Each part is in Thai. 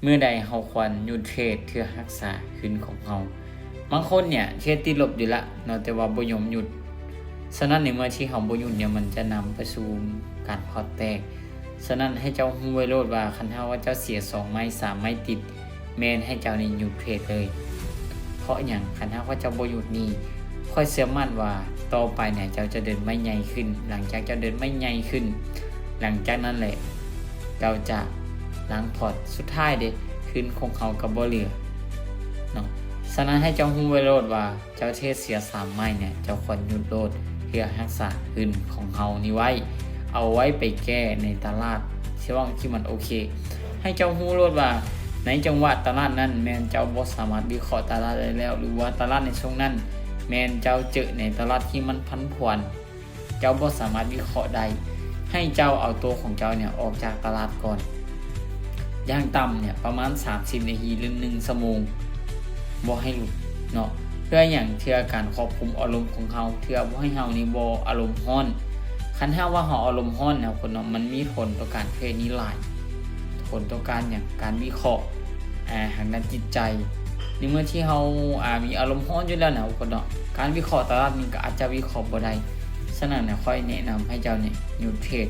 เมื่อใดเฮาควรหยุดเทรดเพื่อรักษาขึ้นของเฮาบางคนเนี่ยเทรดติดลบอยู่ละเนาะแต่ว่าบ่ยอมหยุดฉะนั้นในเมื่อที่เฮาบ่หยุดเนี่ยมันจะนำไปสู่การพอร์ตแตกฉะนั้นให้เจ้าฮู้ไว้โลดว่าคันเฮาว่าเจ้าเสีย2ไม้3ไม้ติดแม่นให้เจ้านี่หยุดเทรดเลยเพราะหยังคันเฮาว่าเจ้าบ่หยุดนี่ค่อยเชื่อมั่นว่าต่อไปเนี่ยเจ้าจะเดินไม่ใหญ่ขึ้นหลังจากเจ้าเดินไม่ใหญ่ขึ้นหลังจากนั้นแหละเจ้าจะล้างพอร์ตสุดท้ายเด้ขึ้นของเขาก็บ่เหลือเนาะฉะนั้นให้เจ้าฮู้ไว้โลดว่าเจ้าเทศเสีย3ไม้เนี่ยเจ้าควรหยุดโลดเพื่อรักษาขึ้นของเฮานี่ไว้เอาไว้ไปแก้ในตลาดที่ว่าที่มันโอเคให้เจ้าฮู้โลดว่าในจังหวะตลาดนั้นแม่นเจ้าบ่สามารถวิเคราะห์ตลาดได้แล้วหรือว่าตลาดในช่วงนั้นแม่นเจ้าเจอในตลาดที่มันผันผวนเจ้าบ่สามารถวิเคราะห์ได้ให้เจ้าเอาตัวของเจ้าเนี่ยออกจากตลาดก่อนอย่างต่ำเนี่ยประมาณ30นาทีหรือ1ชั่วโมงบ่ให้หลุดเนาะเพื่ออย่างเทื่อการควบคุมอารมณ์ของเฮาเทื่อบ่ให้เฮานี่บ่อารมณ์ร้อนคันถ้าว่าเฮาอารมณ์ร้อนเนี่ยคนเนาะมันมีผลต่อการเทรดนี้หลายผลต่อการอย่างการวิเคราะห์ทางด้านจิตใจในเมื่อที่เฮามีอารมณ์ร้อนอยู่แล้วเนี่ยคนเนาะการวิเคราะห์ตลาดนี่ก็อาจจะวิเคราะห์บ่ได้ฉะนั้นเนี่ยค่อยแนะนำให้เจ้าเนี่ยหยุดเทรด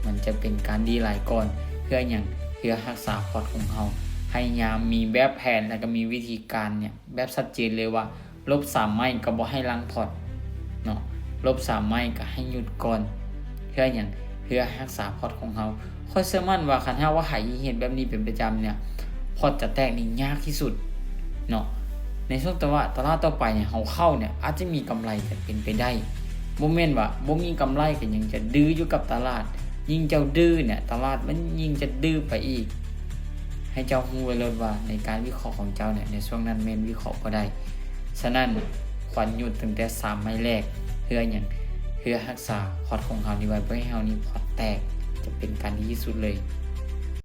มันจะเป็นการดีหลายก่อนเพื่ออย่างเพื่อรักษาพอร์ตของเฮาให้ยามมีแบบแผนแล้วก็มีวิธีการเนี่ยแบบชัดเจนเลยว่าลบ3ไม้ก็บ่ให้ล้างพอร์ตเนาะลบ3ไม้ก็ให้หยุดก่อนเพื่ออย่างเพื่อรักษาพอร์ตของเฮาค่อยเชื่อมั่นว่าคันถ้าว่าให้เห็นแบบนี้เป็นประจำเนี่ยพอร์ตจะแตกนี่ยากที่สุดเนาะในช่วงตลาดต่อไปเนี่ยเฮาเข้าเนี่ยอาจจะมีกำไรก็เป็นไปได้บ่แม่นว่าบ่มีกำไรก็ยังจะดื้ออยู่กับตลาดยิ่งเจ้าดื้อเนี่ยตลาดมันยิ่งจะดื้อไปอีกให้เจ้าฮู้ไว้เลยว่าในการวิเคราะห์ของเจ้าเนี่ยในช่วงนั้นแม่นวิเคราะห์บ่ได้ฉะนั้นควรหยุดตั้งแต่3ไม้แรกเพื่อหยังเพื่อรักษาพอร์ตของเฮานี่ไว้บ่ให้เฮานี่พอร์ตแตกจะเป็นการดีที่สุดเลย